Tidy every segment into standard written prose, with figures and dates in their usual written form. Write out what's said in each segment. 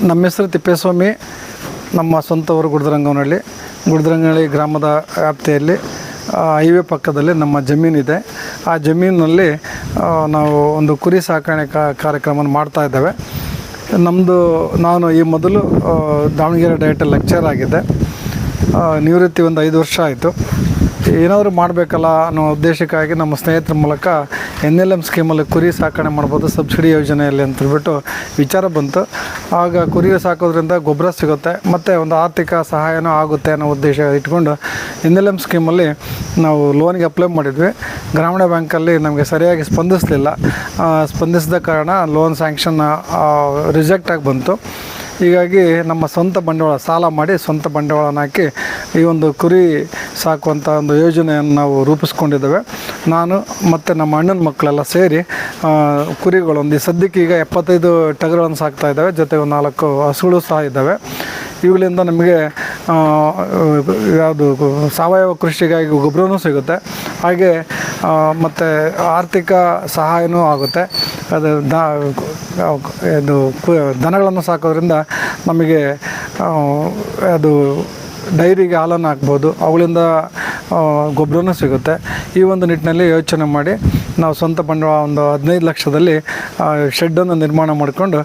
ನಮ್ಮ ಹೆಸರು ತಿಪ್ಪೇಸ್ವಾಮಿ. ನಮ್ಮ ಸ್ವಂತ ಊರು ಗುಡ್ದರಂಗನಹಳ್ಳಿ ಗ್ರಾಮದ ವ್ಯಾಪ್ತಿಯಲ್ಲಿ ಹೈವೇ ಪಕ್ಕದಲ್ಲಿ ನಮ್ಮ ಜಮೀನಿದೆ. ಆ ಜಮೀನಿನಲ್ಲಿ ನಾವು ಒಂದು ಕುರಿ ಸಾಕಾಣೆ ಕಾರ್ಯಕ್ರಮವನ್ನು ಮಾಡ್ತಾಯಿದ್ದೇವೆ. ನಾನು ಈ ಮೊದಲು ದಾವಣಗೆರೆ ಡಯಟಲ್ಲಿ ಲೆಕ್ಚರ್ ಆಗಿದ್ದೆ. ನಿವೃತ್ತಿ ಒಂದು 5 ವರ್ಷ ಆಯಿತು. ಏನಾದರೂ ಮಾಡಬೇಕಲ್ಲ ಅನ್ನೋ ಉದ್ದೇಶಕ್ಕಾಗಿ ನಮ್ಮ ಸ್ನೇಹಿತರ ಮೂಲಕ NLM ಸ್ಕೀಮಲ್ಲಿ ಕುರಿ ಸಾಕಣೆ ಮಾಡ್ಬೋದು ಸಬ್ಸಿಡಿ ಯೋಜನೆಯಲ್ಲಿ ಅಂತೇಳ್ಬಿಟ್ಟು ವಿಚಾರ ಬಂತು. ಆಗ ಕುರಿ ಸಾಕೋದ್ರಿಂದ ಗೊಬ್ಬರ ಸಿಗುತ್ತೆ ಮತ್ತು ಒಂದು ಆರ್ಥಿಕ ಸಹಾಯನೂ ಆಗುತ್ತೆ ಅನ್ನೋ ಉದ್ದೇಶ ಇಟ್ಕೊಂಡು NLM ಸ್ಕೀಮಲ್ಲಿ ನಾವು ಲೋನ್ಗೆ ಅಪ್ಲೈ ಮಾಡಿದ್ವಿ. ಗ್ರಾಮೀಣ ಬ್ಯಾಂಕಲ್ಲಿ ನಮಗೆ ಸರಿಯಾಗಿ ಸ್ಪಂದಿಸಿದ ಕಾರಣ ಲೋನ್ ಸ್ಯಾಂಕ್ಷನ್ ರಿಜೆಕ್ಟ್ ಆಗಿ ಬಂತು. ಹೀಗಾಗಿ ನಮ್ಮ ಸ್ವಂತ ಬಂಡವಾಳ ಸಾಲ ಮಾಡಿ ಸ್ವಂತ ಬಂಡವಾಳನ ಹಾಕಿ ಈ ಒಂದು ಕುರಿ ಸಾಕುವಂಥ ಒಂದು ಯೋಜನೆಯನ್ನು ನಾವು ರೂಪಿಸ್ಕೊಂಡಿದ್ದೇವೆ. ನಾನು ಮತ್ತು ನಮ್ಮ ಅಣ್ಣನ ಮಕ್ಕಳೆಲ್ಲ ಸೇರಿ ಕುರಿಗಳು ಸದ್ಯಕ್ಕೆ ಈಗ 75 ಟಗರುಗಳನ್ನು ಸಾಕ್ತಾ ಇದ್ದಾವೆ. ಜೊತೆಗೆ 4 ಹಸುಗಳು ಸಹ ಇದ್ದಾವೆ. ಇವುಗಳಿಂದ ನಮಗೆ ಯಾವುದು ಸಾವಯವ ಕೃಷಿಗಾಗಿ ಗೊಬ್ಬರನೂ ಸಿಗುತ್ತೆ, ಹಾಗೆ ಮತ್ತು ಆರ್ಥಿಕ ಸಹಾಯನೂ ಆಗುತ್ತೆ. ದನಗಳನ್ನು ಸಾಕೋದ್ರಿಂದ ನಮಗೆ ಅದು ಡೈರಿಗೆ ಹಾಲನ್ನು ಹಾಕ್ಬೋದು, ಅವುಗಳಿಂದ ಗೊಬ್ಬರನೂ ಸಿಗುತ್ತೆ. ಈ ಒಂದು ನಿಟ್ಟಿನಲ್ಲಿ ಯೋಚನೆ ಮಾಡಿ ನಾವು ಸ್ವಂತ ಬಂಡವಾಳ ಒಂದು 15 ಲಕ್ಷದಲ್ಲಿ ಶೆಡ್ಡನ್ನು ನಿರ್ಮಾಣ ಮಾಡಿಕೊಂಡು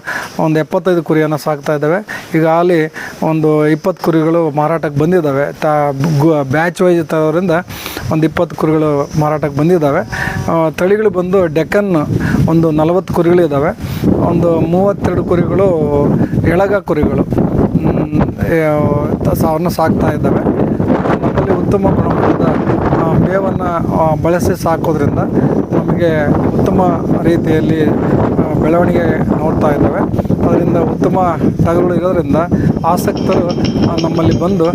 ಒಂದು 75 ಕುರಿಯನ್ನು ಸಾಕ್ತಾ ಇದ್ದಾವೆ. ಈಗಾಗಲೇ ಒಂದು 20 ಕುರಿಗಳು ಮಾರಾಟಕ್ಕೆ ಬಂದಿದ್ದಾವೆ. ಬ್ಯಾಚ್ ವೈಸ್ ತರೋದ್ರಿಂದ ಒಂದು 20 ಕುರಿಗಳು ಮಾರಾಟಕ್ಕೆ ಬಂದಿದ್ದಾವೆ. ತಳಿಗಳು ಬಂದು ಡೆಕ್ಕನ್ ಒಂದು 40 ಕುರಿಗಳಿದ್ದಾವೆ. ಒಂದು 32 ಕುರಿಗಳು ಎಳಗ ಕುರಿಗಳು ಸಾವನ್ನು ಸಾಕ್ತಾ ಇದ್ದಾವೆ. ನಮ್ಮಲ್ಲಿ ಉತ್ತಮ ಗುಣಮಟ್ಟದ ಮೇವನ್ನು ಬಳಸಿ ಸಾಕೋದ್ರಿಂದ ನಮಗೆ ಉತ್ತಮ ರೀತಿಯಲ್ಲಿ ಬೆಳವಣಿಗೆ ನೋಡ್ತಾ ಇದ್ದಾವೆ. ಅದರಿಂದ ಉತ್ತಮ ಟಗರುಗಳು ಇರೋದ್ರಿಂದ ಆಸಕ್ತರು ನಮ್ಮಲ್ಲಿ ಬಂದು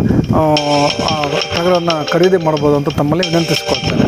ಟಗರನ್ನು ಖರೀದಿ ಮಾಡ್ಬೋದು ಅಂತ ತಮ್ಮಲ್ಲಿ ವಿನಂತಿಸ್ಕೊಳ್ತೇನೆ.